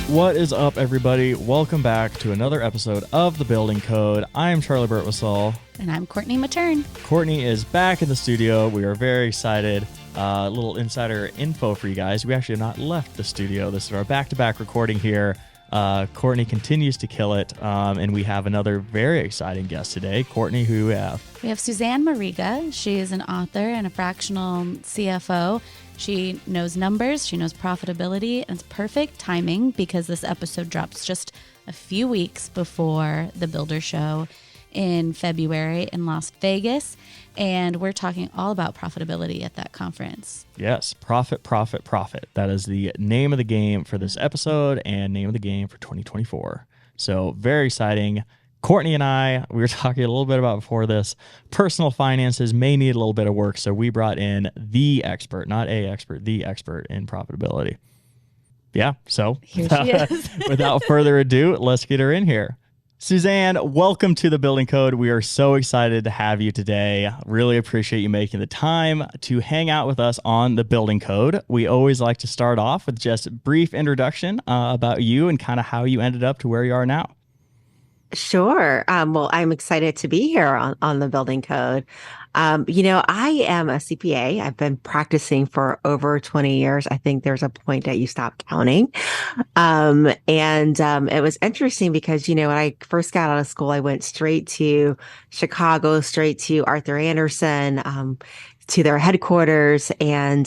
What is up, everybody? Welcome back to another episode of The Building Code. I am Charley Burtwissel. And I'm Courtney Mattern. Courtney is back in the studio. We are very excited. A little insider info for you guys. We actually have not left the studio. This is our back-to-back recording here. Courtney continues to kill it, and we have another very exciting guest today. Courtney, who we have? We have Susanne Mariga. She is an author and a fractional CFO. She knows numbers, she knows profitability, and it's perfect timing because this episode drops just a few weeks before the Builder Show in February in Las Vegas, and we're talking all about profitability at that conference. Yes, profit, profit, profit. That is the name of the game for this episode and name of the game for 2024. So very exciting. Courtney and I, we were talking a little bit about before this, personal finances may need a little bit of work. So we brought in the expert, not a expert, the expert in profitability. Yeah. So Here she is. Without further ado, let's get her in here. Susanne, welcome to The Building Code. We are so excited to have you today. Really appreciate you making the time to hang out with us on The Building Code. We always like to start off with just a brief introduction about you and kind of how you ended up to where you are now. Sure. Well, I'm excited to be here on the Building Code. I am a CPA. I've been practicing for over 20 years. I think there's a point that you stop counting. It was interesting because, when I first got out of school, I went straight to Chicago, straight to Arthur Andersen, to their headquarters, and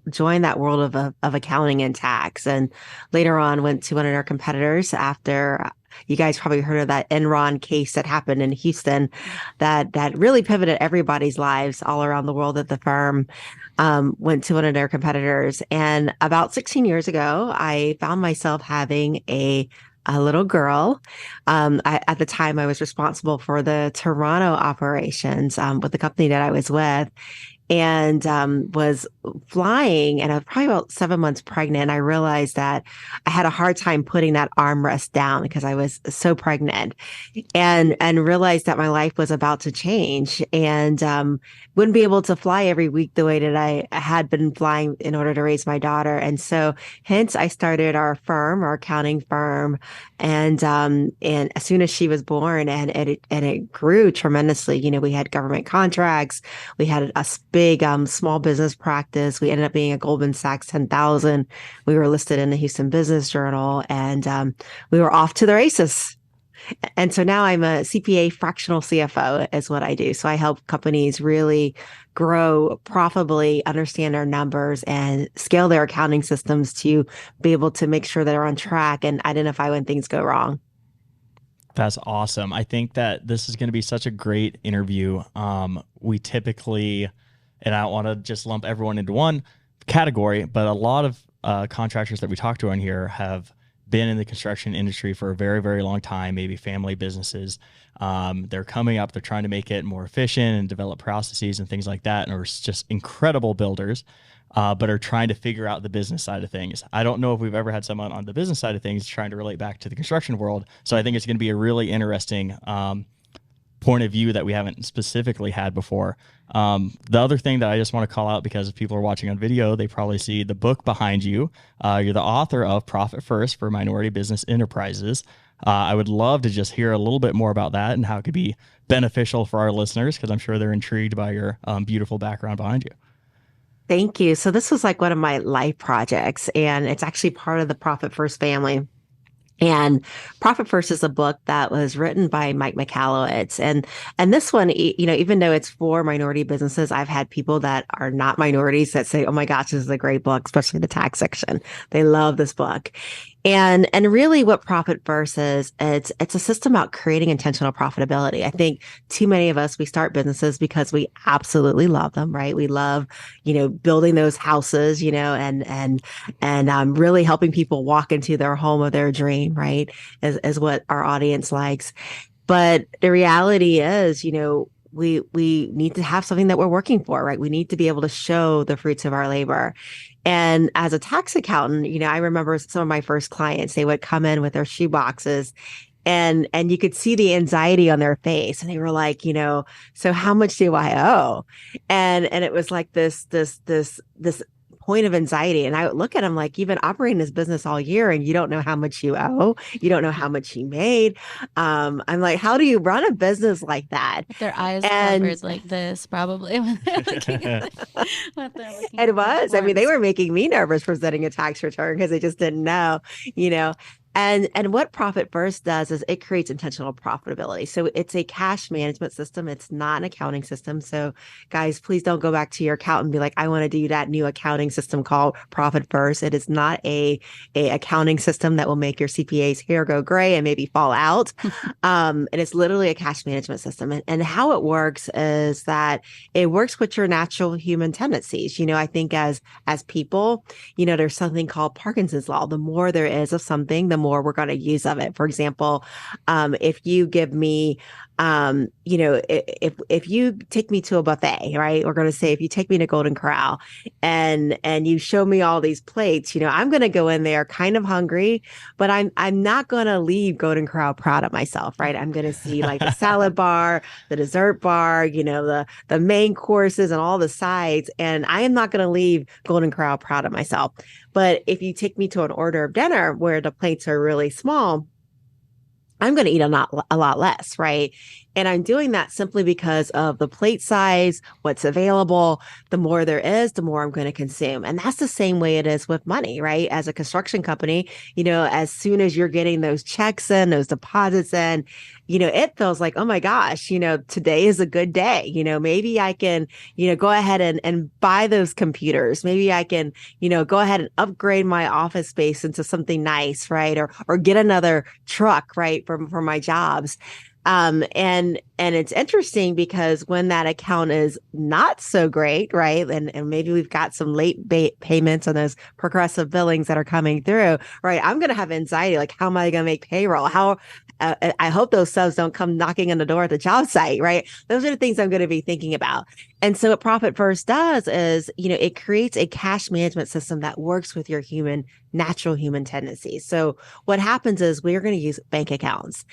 joined that world of accounting and tax. And later on went to one of our competitors after. You guys probably heard of that Enron case that happened in Houston that really pivoted everybody's lives all around the world at the firm. Went to one of their competitors. And about 16 years ago, I found myself having a little girl. At the time, I was responsible for the Toronto operations with the company that I was with. And was flying, and I was probably about 7 months pregnant. I realized that I had a hard time putting that armrest down because I was so pregnant, and realized that my life was about to change, and wouldn't be able to fly every week the way that I had been flying in order to raise my daughter. And so, hence, I started our firm, our accounting firm, and as soon as she was born, and it grew tremendously. We had government contracts, we had a big small business practice. We ended up being a Goldman Sachs 10,000. We were listed in the Houston Business Journal, and we were off to the races. And so now I'm a CPA fractional CFO is what I do. So I help companies really grow profitably, understand their numbers, and scale their accounting systems to be able to make sure they're on track and identify when things go wrong. That's awesome. I think that this is going to be such a great interview. We typically, and I don't want to just lump everyone into one category, but a lot of contractors that we talk to on here have been in the construction industry for a very, very long time, maybe family businesses. They're coming up, they're trying to make it more efficient and develop processes and things like that, and are just incredible builders, but are trying to figure out the business side of things. I don't know if we've ever had someone on the business side of things trying to relate back to the construction world, so I think it's going to be a really interesting point of view that we haven't specifically had before. The other thing that I just want to call out, because if people are watching on video, they probably see the book behind you. You're the author of Profit First for Minority Business Enterprises. I would love to just hear a little bit more about that and how it could be beneficial for our listeners, because I'm sure they're intrigued by your beautiful background behind you. Thank you. So this was like one of my life projects, and it's actually part of the Profit First family. And Profit First is a book that was written by Mike Michalowicz. And this one, even though it's for minority businesses, I've had people that are not minorities that say, oh my gosh, this is a great book, especially the tax section. They love this book. And really what Profit First is, it's a system about creating intentional profitability. I think too many of us, we start businesses because we absolutely love them, right? We love, building those houses, and really helping people walk into their home of their dream, right? Is what our audience likes. But the reality is, we need to have something that we're working for, right? We need to be able to show the fruits of our labor. And as a tax accountant, I remember some of my first clients, they would come in with their shoe boxes and you could see the anxiety on their face. And they were like, so how much do I owe? And it was like this point of anxiety. And I would look at them like, you've been operating this business all year and you don't know how much you owe. You don't know how much you made. I'm like, how do you run a business like that? With their eyes And covered like this, probably when they're looking at what they're looking it at was. the I mean, they forms. were making me nervous presenting a tax return because they just didn't know, you know. And what Profit First does is it creates intentional profitability. So it's a cash management system. It's not an accounting system. So guys, please don't go back to your accountant and be like, I want to do that new accounting system called Profit First. It is not a accounting system that will make your CPA's hair go gray and maybe fall out. And it's literally a cash management system. And how it works is that it works with your natural human tendencies. You know, I think as people, you know, there's something called Parkinson's law. The more there is of something, the more we're going to use of it. For example, if you give me, you know, if you take me to a buffet, right? We're going to say if you take me to Golden Corral and you show me all these plates, you know, I'm going to go in there kind of hungry, but I'm not going to leave Golden Corral proud of myself, right? I'm going to see like the salad bar, the dessert bar, you know, the main courses and all the sides, and I am not going to leave Golden Corral proud of myself. But if you take me to an order of dinner where the plates are really small, I'm going to eat a lot less, right? And I'm doing that simply because of the plate size, what's available. The more there is, the more I'm going to consume. And that's the same way it is with money, right? As a construction company, you know, as soon as you're getting those checks in, those deposits in, you know, it feels like, oh my gosh, you know, today is a good day. You know, maybe I can, you know, go ahead and buy those computers. Maybe I can, you know, go ahead and upgrade my office space into something nice, right? Or get another truck, right? For my jobs. And it's interesting because when that account is not so great, right? And maybe we've got some late payments on those progressive billings that are coming through, right? I'm going to have anxiety. Like, how am I going to make payroll? I hope those subs don't come knocking on the door at the job site, right? Those are the things I'm going to be thinking about. And so what Profit First does is, you know, it creates a cash management system that works with your natural human tendencies. So what happens is we're going to use bank accounts.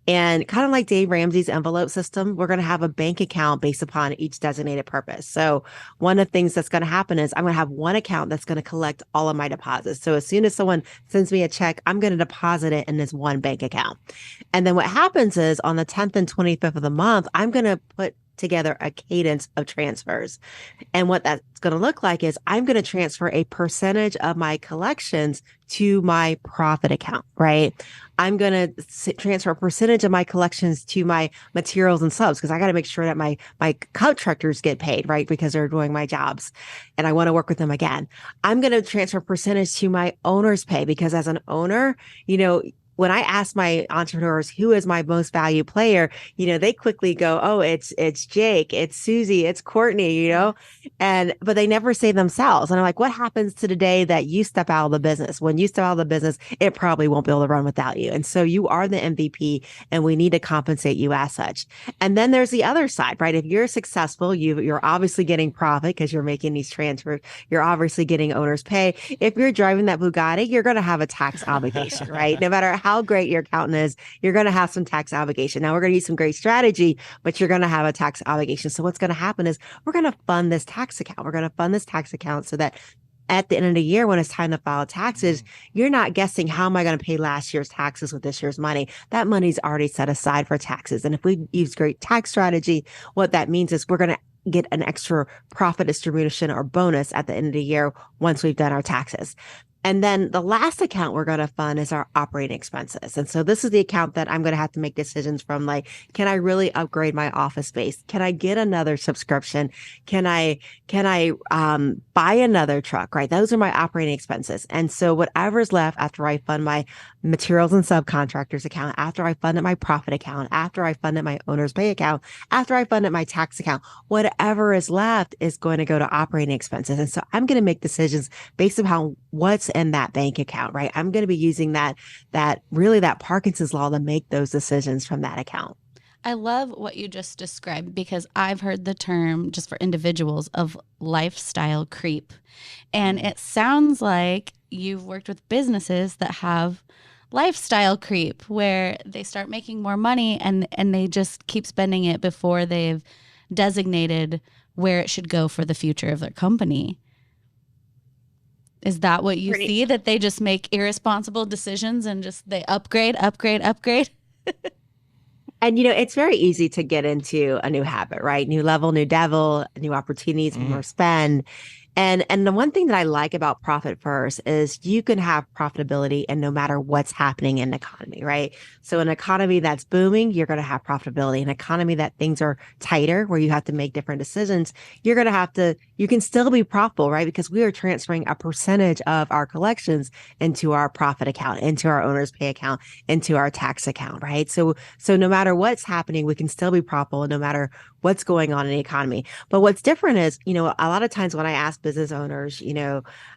And kind of like Dave Ramsey's envelope system, we're going to have a bank account based upon each designated purpose. So one of the things that's going to happen is I'm going to have one account that's going to collect all of my deposits. So as soon as someone sends me a check, I'm going to deposit it in this one bank account. And then what happens is on the 10th and 25th of the month, I'm going to put together a cadence of transfers. And what that's going to look like is I'm going to transfer a percentage of my collections to my profit account, right? I'm going to transfer a percentage of my collections to my materials and subs because I got to make sure that my contractors get paid, right? Because they're doing my jobs and I want to work with them again. I'm going to transfer a percentage to my owner's pay because as an owner, you know, when I ask my entrepreneurs who is my most valued player, you know, they quickly go, oh, it's Jake, it's Susie, it's Courtney, you know, but they never say themselves. And I'm like, what happens to the day that you step out of the business? When you step out of the business, it probably won't be able to run without you. And so you are the MVP and we need to compensate you as such. And then there's the other side, right? If you're successful, you're obviously getting profit because you're making these transfers. You're obviously getting owner's pay. If you're driving that Bugatti, you're going to have a tax obligation, right? No matter how great your accountant is, you're going to have some tax obligation. Now we're going to use some great strategy, but you're going to have a tax obligation. So what's going to happen is we're going to fund this tax account. We're going to fund this tax account so that at the end of the year, when it's time to file taxes, you're not guessing how am I going to pay last year's taxes with this year's money. That money's already set aside for taxes. And if we use great tax strategy, what that means is we're going to get an extra profit distribution or bonus at the end of the year once we've done our taxes. And then the last account we're going to fund is our operating expenses. And so this is the account that I'm going to have to make decisions from, like, can I really upgrade my office space? Can I get another subscription? Can I buy another truck, right? Those are my operating expenses. And so whatever's left after I fund my materials and subcontractors account, after I funded my profit account, after I funded my owner's pay account, after I funded my tax account, whatever is left is going to go to operating expenses. And so I'm going to make decisions based upon what's in that bank account, right? I'm going to be using that Parkinson's law to make those decisions from that account. I love what you just described because I've heard the term, just for individuals, of lifestyle creep. And it sounds like you've worked with businesses that have lifestyle creep where they start making more money and they just keep spending it before they've designated where it should go for the future of their company. Is that what you Pretty. see, that they just make irresponsible decisions and just they upgrade, upgrade, upgrade? And it's very easy to get into a new habit, right? New level, new devil, new opportunities, more spend. And the one thing that I like about Profit First is you can have profitability and no matter what's happening in the economy, right? So an economy that's booming, you're going to have profitability. An economy that things are tighter, where you have to make different decisions, you can still be profitable, right? Because we are transferring a percentage of our collections into our profit account, into our owner's pay account, into our tax account, right? So no matter what's happening, we can still be profitable no matter what's going on in the economy. But what's different is, a lot of times when I ask business owners,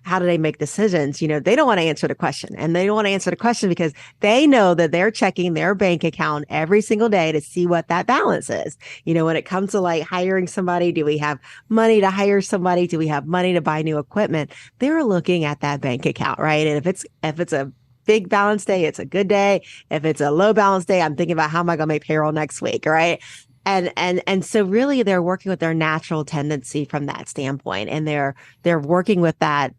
how do they make decisions? They don't want to answer the question. And they don't want to answer the question because they know that they're checking their bank account every single day to see what that balance is. When it comes to like hiring somebody, do we have money to hire somebody? Do we have money to buy new equipment? They're looking at that bank account, right? And if it's a big balance day, it's a good day. If it's a low balance day, I'm thinking about how am I going to make payroll next week, right? And so really they're working with their natural tendency from that standpoint. And they're working with that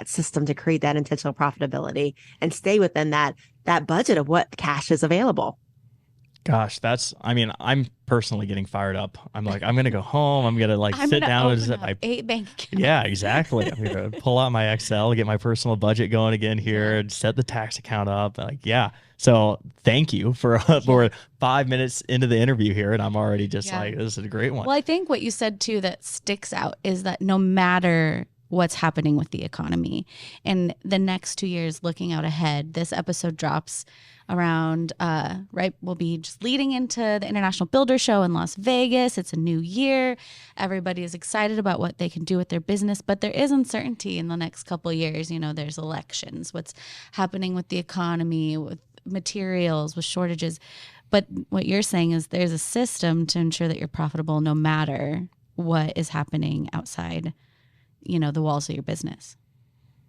system to create that intentional profitability and stay within that budget of what cash is available. Gosh, I'm personally getting fired up. I'm like, I'm going to go home. I'm going to like I'm sit gonna down and open set up my, 8 bank accounts. yeah, exactly. I'm going to pull out my Excel, get my personal budget going again here and set the tax account up. Like, yeah. So thank you for, for 5 minutes into the interview here. And I'm already just like, this is a great one. Well, I think what you said too that sticks out is that no matter what's happening with the economy in the next 2 years, looking out ahead, this episode drops around right, we'll be just leading into the International Builder Show in Las Vegas. It's a new year. Everybody is excited about what they can do with their business, but there is uncertainty in the next couple of years. There's elections, what's happening with the economy, with materials, with shortages. But what you're saying is there's a system to ensure that you're profitable no matter what is happening outside, the walls of your business.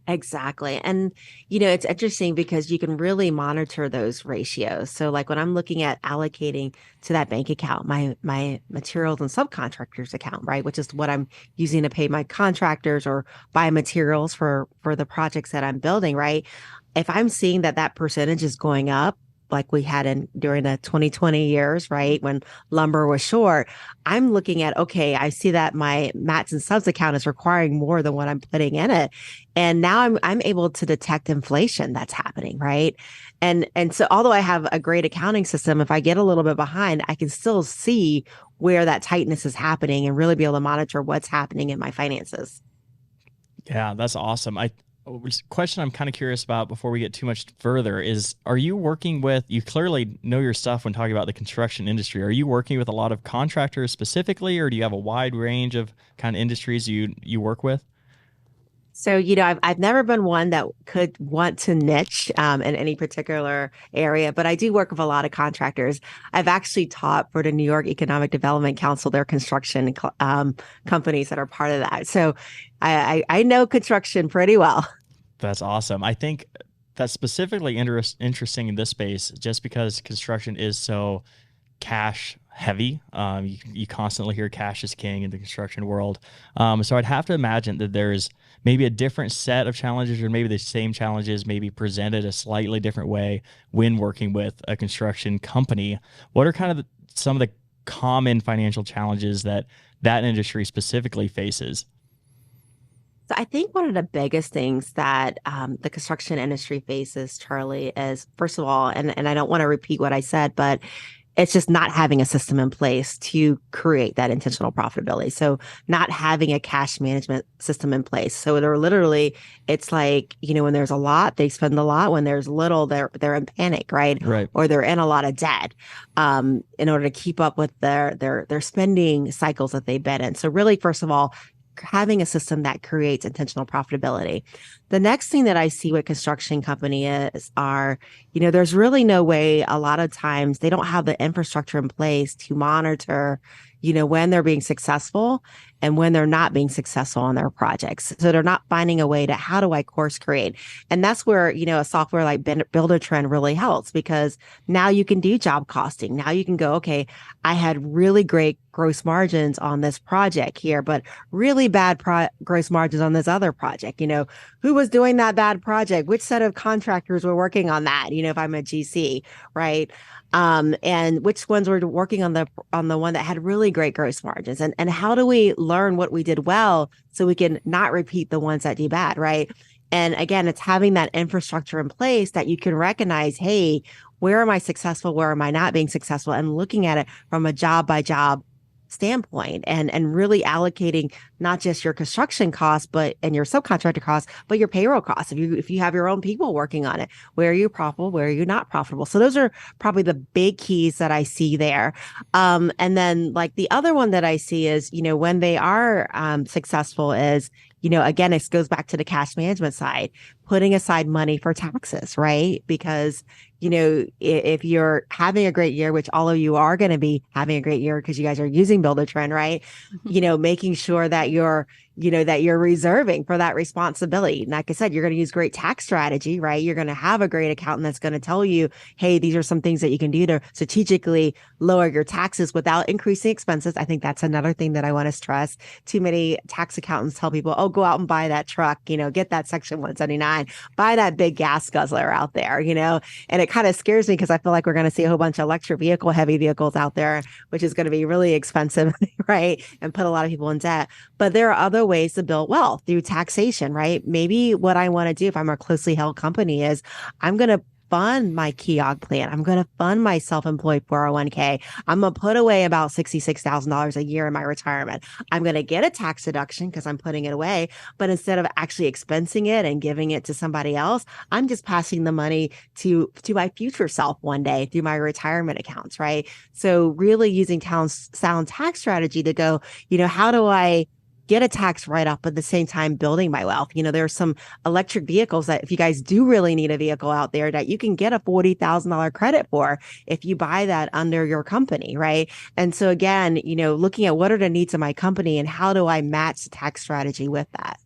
Exactly. And, it's interesting because you can really monitor those ratios. So like when I'm looking at allocating to that bank account, my materials and subcontractors account, right, which is what I'm using to pay my contractors or buy materials for the projects that I'm building, right? If I'm seeing that percentage is going up, like we had during the 2020 years, right? When lumber was short, I'm looking at, okay, I see that my mats and subs account is requiring more than what I'm putting in it. And now I'm able to detect inflation that's happening, right? And so although I have a great accounting system, if I get a little bit behind, I can still see where that tightness is happening and really be able to monitor what's happening in my finances. Yeah, that's awesome. Question I'm kind of curious about before we get too much further is, are you working with, you clearly know your stuff when talking about the construction industry. Are you working with a lot of contractors specifically, or do you have a wide range of kind of industries you work with? So, I've never been one that could want to niche in any particular area, but I do work with a lot of contractors. I've actually taught for the New York Economic Development Council, their construction companies that are part of that. So I know construction pretty well. That's awesome. I think that's specifically interesting in this space just because construction is so cash heavy. You constantly hear cash is king in the construction world. So I'd have to imagine that there's maybe a different set of challenges, or maybe the same challenges, maybe presented a slightly different way when working with a construction company. What are kind of some of the common financial challenges that industry specifically faces? So I think one of the biggest things that the construction industry faces, Charlie, is first of all, and I don't want to repeat what I said, but it's just not having a system in place to create that intentional profitability. So not having a cash management system in place. So they're literally, it's like, when there's a lot, they spend a lot. When there's little, they're in panic, right? Right. Or they're in a lot of debt in order to keep up with their spending cycles that they've been in. So really, first of all, having a system that creates intentional profitability. The next thing that I see with construction companies are, there's really no way, a lot of times they don't have the infrastructure in place to monitor, when they're being successful and when they're not being successful on their projects. So they're not finding a way to, how do I course create? And that's where, a software like Buildertrend really helps, because now you can do job costing. Now you can go, okay, I had really great gross margins on this project here, but really bad gross margins on this other project. Who was doing that bad project? Which set of contractors were working on that? If I'm a GC, right? And which ones were working on the one that had really great gross margins, and how do we learn what we did well so we can not repeat the ones that do bad, right? And again, it's having that infrastructure in place that you can recognize, hey, where am I successful? Where am I not being successful? And looking at it from a job by job standpoint, and really allocating not just your construction costs, and your subcontractor costs, but your payroll costs. If you have your own people working on it, where are you profitable? Where are you not profitable? So those are probably the big keys that I see there. And then like the other one that I see is, when they are successful is, again, it goes back to the cash management side, putting aside money for taxes, right? Because, if you're having a great year, which all of you are going to be having a great year because you guys are using Buildertrend, right? Making sure that you're reserving for that responsibility. And like I said, you're going to use great tax strategy, right? You're going to have a great accountant that's going to tell you, hey, these are some things that you can do to strategically lower your taxes without increasing expenses. I think that's another thing that I want to stress. Too many tax accountants tell people, oh, go out and buy that truck, get that Section 179, buy that big gas guzzler out there, and it kind of scares me because I feel like we're going to see a whole bunch of heavy vehicles out there, which is going to be really expensive, right? And put a lot of people in debt. But there are other ways to build wealth through taxation, right? Maybe what I want to do if I'm a closely held company is I'm going to fund my KEOG plan. I'm going to fund my self-employed 401k. I'm going to put away about $66,000 a year in my retirement. I'm going to get a tax deduction because I'm putting it away. But instead of actually expensing it and giving it to somebody else, I'm just passing the money to my future self one day through my retirement accounts, right? So really using sound tax strategy to go, how do I get a tax write-off, but at the same time building my wealth? There are some electric vehicles that if you guys do really need a vehicle out there that you can get a $40,000 credit for if you buy that under your company, right? And so again, looking at what are the needs of my company and how do I match the tax strategy with that?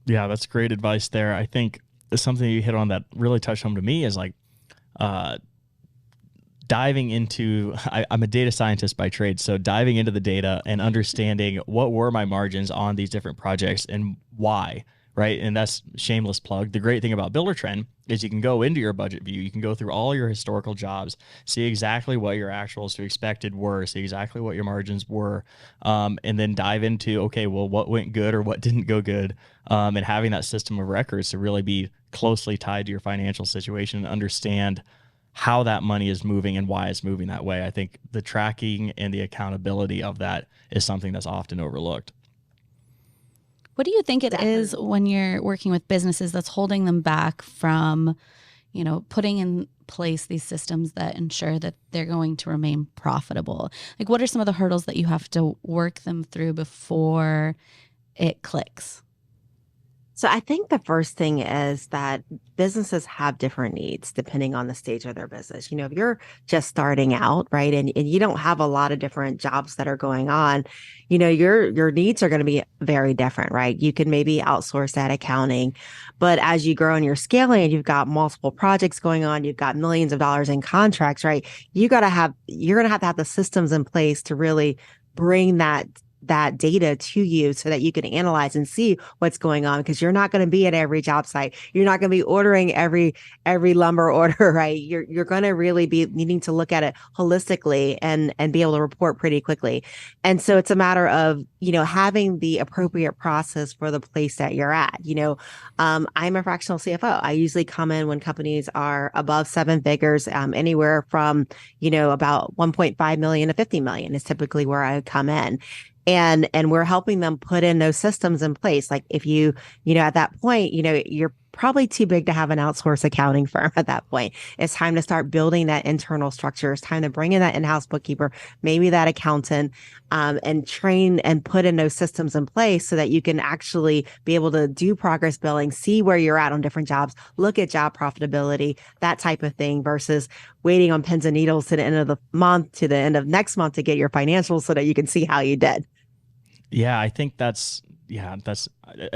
Yeah, that's great advice there. I think something you hit on that really touched home to me is like diving into, I'm a data scientist by trade, so diving into the data and understanding what were my margins on these different projects and why, right? And that's shameless plug. The great thing about Buildertrend is you can go into your budget view, you can go through all your historical jobs, see exactly what your actuals to expected were, see exactly what your margins were, and then dive into, okay, well, what went good or what didn't go good, and having that system of records to really be closely tied to your financial situation and understand how that money is moving and why it's moving that way. I think the tracking and the accountability of that is something that's often overlooked. What do you think it is when you're working with businesses that's holding them back from, putting in place these systems that ensure that they're going to remain profitable? Like, what are some of the hurdles that you have to work them through before it clicks? So I think the first thing is that businesses have different needs depending on the stage of their business. If you're just starting out, right, and you don't have a lot of different jobs that are going on, your needs are going to be very different, right? You can maybe outsource that accounting, but as you grow and you're scaling and you've got multiple projects going on, you've got millions of dollars in contracts, right? You're going to have the systems in place to really bring that data to you so that you can analyze and see what's going on, because you're not going to be at every job site. You're not going to be ordering every lumber order, right? You're going to really be needing to look at it holistically and be able to report pretty quickly. And so it's a matter of, having the appropriate process for the place that you're at. I'm a fractional CFO. I usually come in when companies are above 7 figures, anywhere from, about 1.5 million to 50 million is typically where I come in. And we're helping them put in those systems in place. Like if you at that point, you're probably too big to have an outsourced accounting firm at that point. It's time to start building that internal structure. It's time to bring in that in-house bookkeeper, maybe that accountant, and train and put in those systems in place so that you can actually be able to do progress billing, see where you're at on different jobs, look at job profitability, that type of thing, versus waiting on pins and needles to the end of the month, to the end of next month to get your financials so that you can see how you did. Yeah, I think that's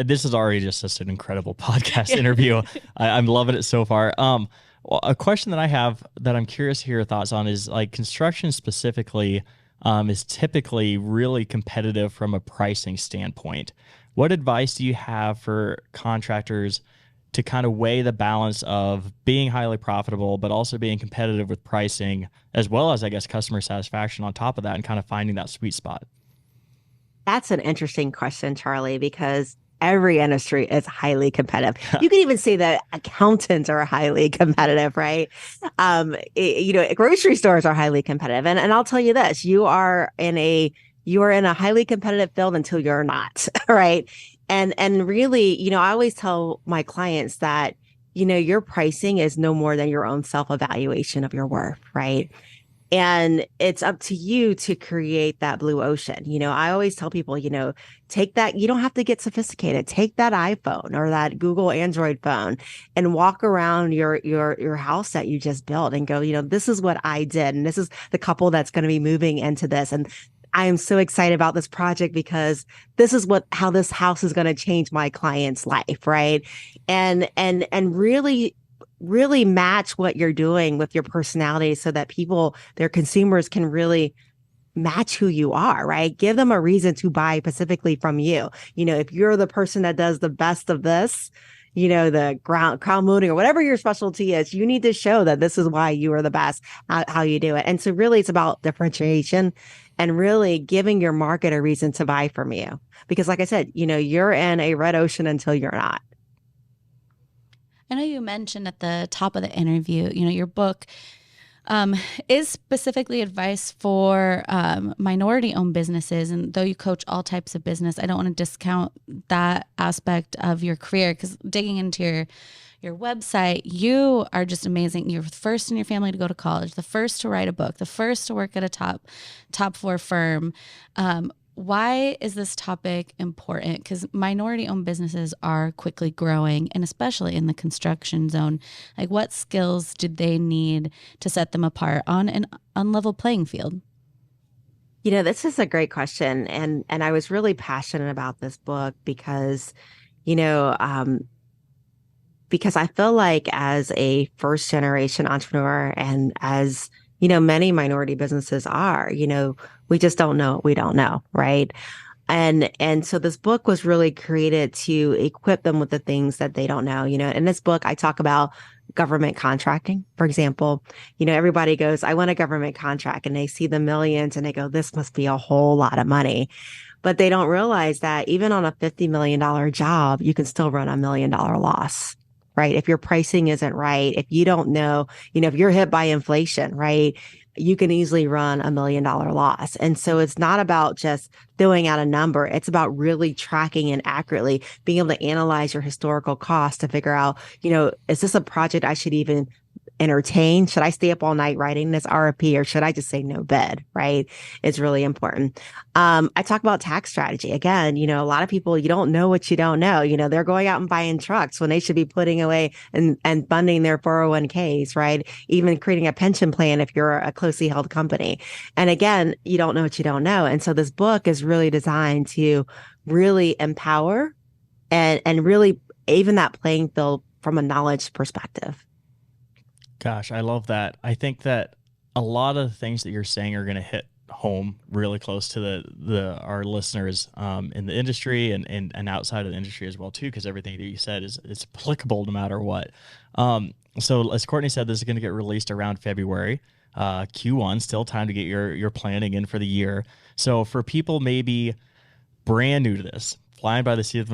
this is already just an incredible podcast interview. I'm loving it so far. Well, a question that I have that I'm curious to hear your thoughts on is like construction specifically is typically really competitive from a pricing standpoint. What advice do you have for contractors to kind of weigh the balance of being highly profitable, but also being competitive with pricing, as well as, I guess, customer satisfaction on top of that, and kind of finding that sweet spot? That's an interesting question, Charlie, because every industry is highly competitive. You can even say that accountants are highly competitive, right? Grocery stores are highly competitive. And I'll tell you this, you are in a highly competitive field until you're not, right? And really, I always tell my clients that, your pricing is no more than your own self-evaluation of your worth, right? And it's up to you to create that blue ocean. I always tell people, take that, you don't have to get sophisticated. Take that iPhone or that Google Android phone and walk around your house that you just built and go, this is what I did. And this is the couple that's going to be moving into this. And I am so excited about this project because this is how this house is going to change my client's life. Right. And really match what you're doing with your personality so that their consumers can really match who you are, right? Give them a reason to buy specifically from you. If you're the person that does the best of this, the crown molding or whatever your specialty is, you need to show that this is why you are the best, how you do it. And so really it's about differentiation and really giving your market a reason to buy from you. Because like I said, you're in a red ocean until you're not. I know you mentioned at the top of the interview, your book is specifically advice for minority-owned businesses. And though you coach all types of business, I don't want to discount that aspect of your career, because digging into your website, you are just amazing. You're the first in your family to go to college, the first to write a book, the first to work at a top 4 firm. Why is this topic important? Because minority-owned businesses are quickly growing, and especially in the construction zone. Like, what skills did they need to set them apart on an unlevel playing field? This is a great question, and I was really passionate about this book because, because I feel like as a first-generation entrepreneur, and as many minority businesses are, we just don't know what we don't know, right? And so this book was really created to equip them with the things that they don't know. In this book, I talk about government contracting, for example. Everybody goes, I want a government contract, and they see the millions and they go, this must be a whole lot of money. But they don't realize that even on a $50 million job, you can still run $1 million loss. Right? If your pricing isn't right, if you don't know, if you're hit by inflation, right, you can easily run $1 million loss. And so it's not about just throwing out a number. It's about really tracking and accurately being able to analyze your historical costs to figure out, is this a project I should even entertain? Should I stay up all night writing this RFP, or should I just say no bid? Right? It's really important. I talk about tax strategy. Again, a lot of people, you don't know what you don't know. They're going out and buying trucks when they should be putting away and funding their 401ks, right? Even creating a pension plan if you're a closely held company. And again, you don't know what you don't know. And so this book is really designed to really empower and really even that playing field from a knowledge perspective. Gosh, I love that. I think that a lot of the things that you're saying are going to hit home really close to our listeners in the industry and outside of the industry as well too, because everything that you said is applicable no matter what. So as Courtney said, this is going to get released around February. Q1, still time to get your planning in for the year. So for people maybe brand new to this, flying by the seat of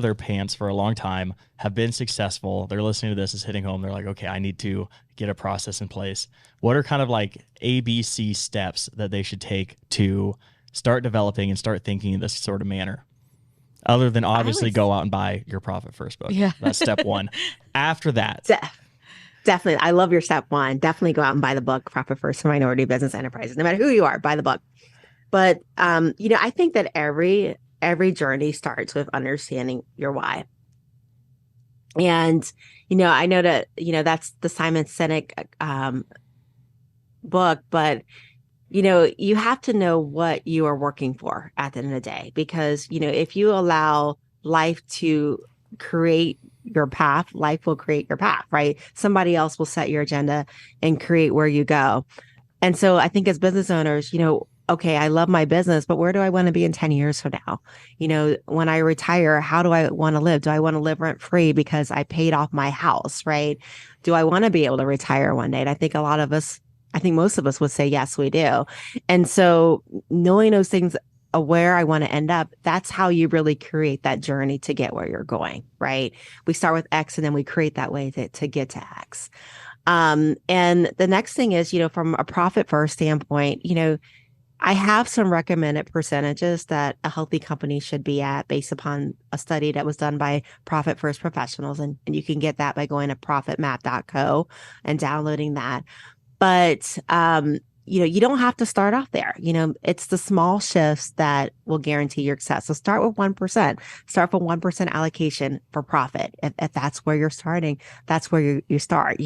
their pants for a long time, have been successful, they're listening to this, is hitting home, they're like, okay, I need to get a process in place. What are kind of like ABC steps that they should take to start developing and start thinking in this sort of manner? Other than obviously go out and buy your Profit First book. Yeah. That's step one. After that. Definitely. I love your step one. Definitely go out and buy the book, Profit First for Minority Business Enterprises. No matter who you are, buy the book. But, I think that every journey starts with understanding your why. And, I know that, that's the Simon Sinek book, but, you have to know what you are working for at the end of the day, because, if you allow life to create your path, life will create your path, right? Somebody else will set your agenda and create where you go. And so I think as business owners, okay, I love my business, but where do I want to be in 10 years from now? When I retire, how do I want to live? Do I want to live rent free because I paid off my house, right? Do I want to be able to retire one day? And I think most of us would say, yes, we do. And so knowing those things, where I want to end up, that's how you really create that journey to get where you're going, right? We start with X and then we create that way to get to X. And the next thing is, from a profit first standpoint, I have some recommended percentages that a healthy company should be at based upon a study that was done by Profit First professionals. And you can get that by going to profitmap.co and downloading that. But, you don't have to start off there. It's the small shifts that will guarantee your success. So start with 1%. Start with 1% allocation for profit. If that's where you're starting, that's where you start.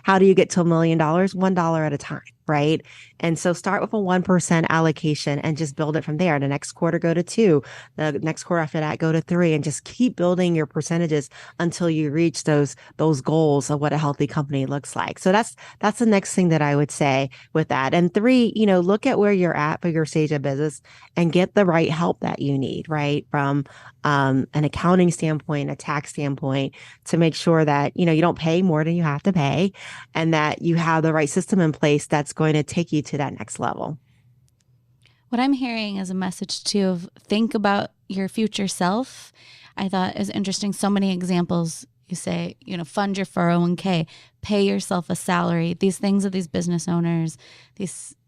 How do you get to $1 million? $1 at a time, right? And so start with a 1% allocation and just build it from there. The next quarter, go to 2. The next quarter after that, go to 3, and just keep building your percentages until you reach those goals of what a healthy company looks like. So that's the next thing that I would say with that. And 3, look at where you're at for your stage of business and get the right help that you need, right? From an accounting standpoint, a tax standpoint, to make sure that, you don't pay more than you have to pay, and that you have the right system in place that's going to take you to that next level. What I'm hearing is a message too of think about your future self. I thought is interesting. So many examples. You say, fund your 401k, pay yourself a salary. These things of these business owners,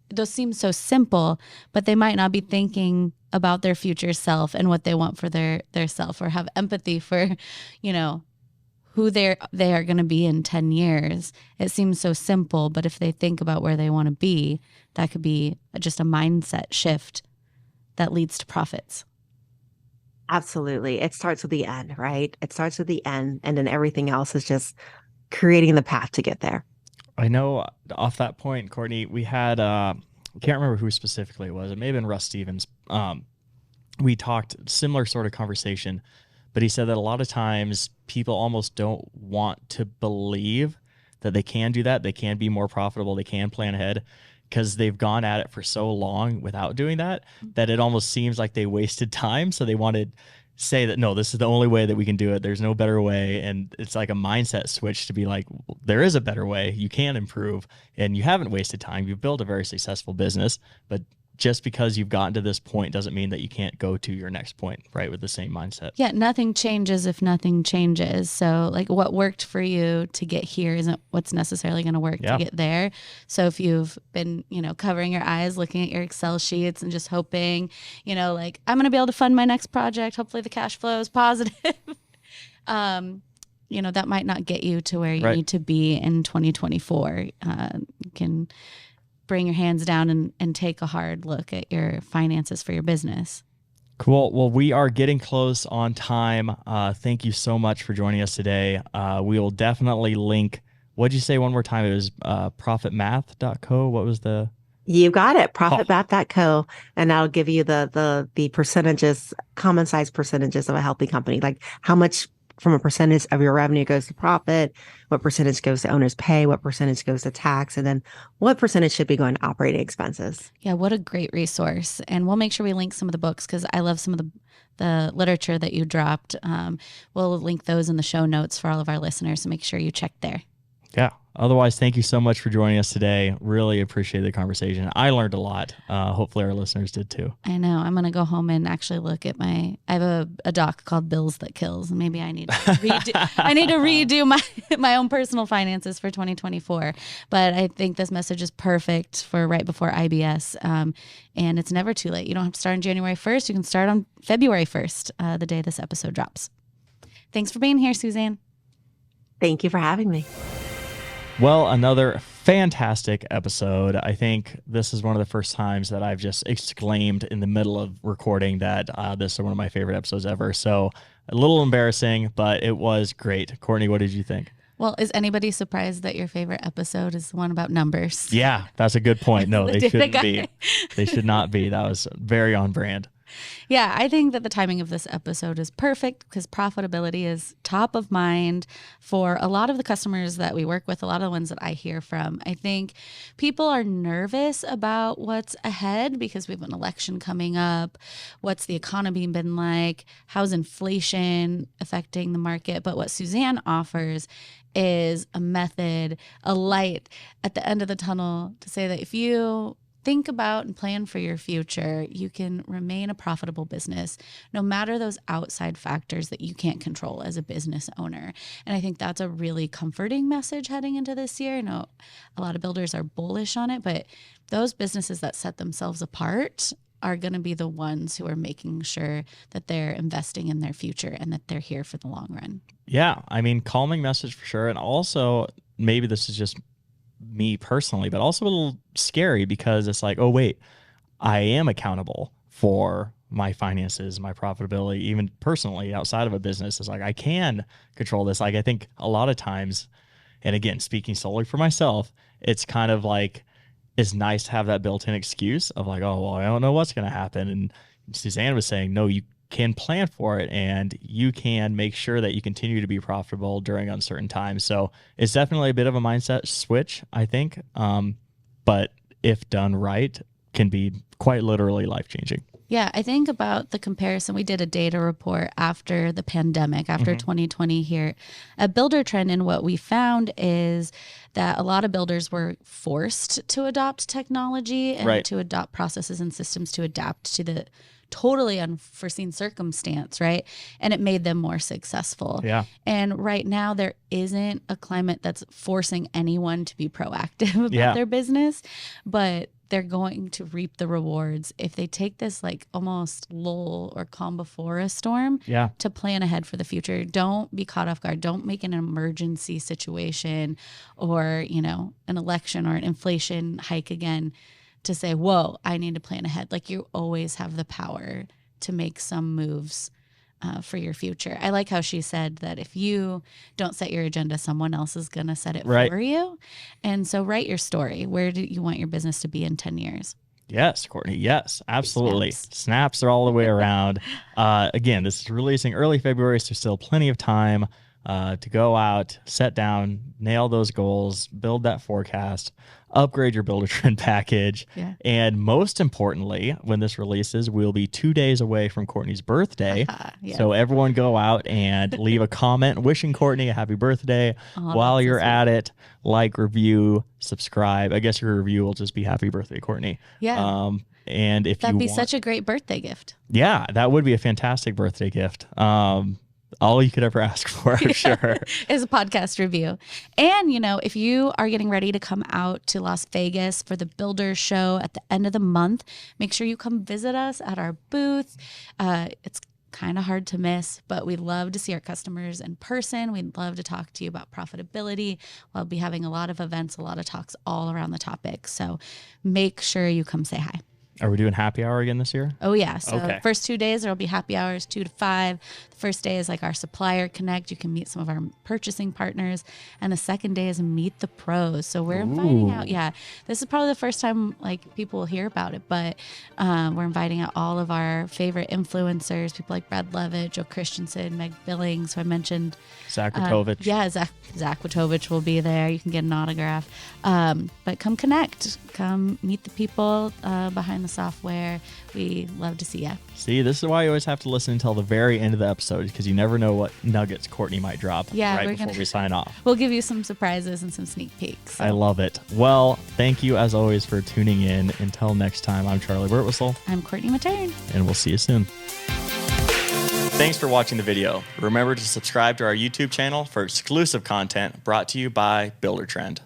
those seem so simple, but they might not be thinking about their future self and what they want for their self, or have empathy for, who they are going to be in 10 years. It seems so simple, but if they think about where they want to be, that could be just a mindset shift that leads to profits. Absolutely. It starts with the end, right? It starts with the end, and then everything else is just creating the path to get there. I know off that point, Courtney, we had, I can't remember who specifically it was. It may have been Russ Stevens. We talked similar sort of conversation, but he said that a lot of times people almost don't want to believe that they can do that. They can be more profitable. They can plan ahead, because they've gone at it for so long without doing that it almost seems like they wasted time. So they want to say that, no, this is the only way that we can do it. There's no better way. And it's like a mindset switch to be like, there is a better way. You can improve, and you haven't wasted time. You've built a very successful business, but just because you've gotten to this point doesn't mean that you can't go to your next point, right, with the same mindset. Yeah, nothing changes if nothing changes. So like what worked for you to get here isn't what's necessarily going to work to get there. So if you've been, covering your eyes, looking at your Excel sheets and just hoping, like I'm going to be able to fund my next project, hopefully the cash flow is positive, that might not get you to where you need to be in 2024. You can bring your hands down and take a hard look at your finances for your business. Cool. Well, we are getting close on time. Thank you so much for joining us today. We will definitely link. What'd you say one more time? It was profitmath.co. What was the? You got it. Profitmath.co. And that'll give you the percentages, common size percentages of a healthy company, like how much from a percentage of your revenue goes to profit, what percentage goes to owner's pay, what percentage goes to tax, and then what percentage should be going to operating expenses. Yeah, what a great resource. And we'll make sure we link some of the books, because I love some of the literature that you dropped. We'll link those in the show notes for all of our listeners, so make sure you check there. Yeah. Otherwise, thank you so much for joining us today. Really appreciate the conversation. I learned a lot. Hopefully our listeners did too. I know. I'm going to go home and actually look at I have a doc called Bills That Kills. Maybe I need to redo my own personal finances for 2024. But I think this message is perfect for right before IBS. And it's never too late. You don't have to start on January 1st. You can start on February 1st, the day this episode drops. Thanks for being here, Susanne. Thank you for having me. Well, another fantastic episode. I think this is one of the first times that I've just exclaimed in the middle of recording that this is one of my favorite episodes ever. So a little embarrassing, but it was great. Courtney, what did you think? Well, is anybody surprised that your favorite episode is the one about numbers? Yeah, that's a good point. No, they shouldn't be. They should not be. That was very on brand. Yeah, I think that the timing of this episode is perfect because profitability is top of mind for a lot of the customers that we work with, a lot of the ones that I hear from. I think people are nervous about what's ahead because we have an election coming up. What's the economy been like? How's inflation affecting the market? But what Susanne offers is a method, a light at the end of the tunnel to say that if you think about and plan for your future, you can remain a profitable business no matter those outside factors that you can't control as a business owner. And I think that's a really comforting message heading into this year. I know a lot of builders are bullish on it, but those businesses that set themselves apart are going to be the ones who are making sure that they're investing in their future and that they're here for the long run. Yeah, I mean, calming message for sure. And also, maybe this is just me personally, but also a little scary because it's like, oh, wait, I am accountable for my finances, my profitability, even personally outside of a business. It's like, I can control this. Like, I think a lot of times, and again, speaking solely for myself, it's kind of like, it's nice to have that built-in excuse of like, oh, well, I don't know what's going to happen. And Susanne was saying, no, you can plan for it and you can make sure that you continue to be profitable during uncertain times. So it's definitely a bit of a mindset switch, I think. But if done right, can be quite literally life-changing. Yeah, I think about the comparison. We did a data report after the pandemic, after 2020 here at Buildertrend, and what we found is that a lot of builders were forced to adopt technology and to adopt processes and systems to adapt to the totally unforeseen circumstance, right? And it made them more successful. Yeah. And right now there isn't a climate that's forcing anyone to be proactive about their business, but they're going to reap the rewards if they take this like almost lull or calm before a storm to plan ahead for the future. Don't be caught off guard. Don't make an emergency situation or, you know, an election or an inflation hike again to say, whoa, I need to plan ahead. Like, you always have the power to make some moves for your future. I like how she said that if you don't set your agenda, someone else is going to set it for you. And so write your story. Where do you want your business to be in 10 years? Yes, Courtney. Yes, absolutely. Snaps are all the way around. Again, this is releasing early February, so still plenty of time to go out, set down, nail those goals, build that forecast, upgrade your Buildertrend package. Yeah. And most importantly, when this releases, we'll be 2 days away from Courtney's birthday. So everyone go out and leave a comment wishing Courtney a happy birthday. While you're at it, like, review, subscribe. I guess your review will just be happy birthday, Courtney. Yeah. And if that'd be such a great birthday gift. Yeah, that would be a fantastic birthday gift. All you could ever ask for, I'm sure. Is a podcast review. And, you know, if you are getting ready to come out to Las Vegas for the Builders Show at the end of the month, make sure you come visit us at our booth. It's kind of hard to miss, but we love to see our customers in person. We'd love to talk to you about profitability. We'll be having a lot of events, a lot of talks all around the topic. So make sure you come say hi. Are we doing happy hour again this year? Oh, yeah. So first 2 days, there will be happy hours 2 to 5. The first day is like our supplier connect. You can meet some of our purchasing partners. And the second day is meet the pros. So we're inviting out. Yeah, this is probably the first time like people will hear about it. But we're inviting out all of our favorite influencers, people like Brad Levitt, Joe Christensen, Meg Billings, who I mentioned. Zach Witovich. Zach Witovich will be there. You can get an autograph. But come connect. Come meet the people behind the the software. We love to see you. See, this is why you always have to listen until the very end of the episode, because you never know what nuggets Courtney might drop right before we sign off. We'll give you some surprises and some sneak peeks. So. I love it. Well, thank you as always for tuning in. Until next time, I'm Charley Birtwistle. I'm Courtney Mattern. And we'll see you soon. Thanks for watching the video. Remember to subscribe to our YouTube channel for exclusive content brought to you by Buildertrend.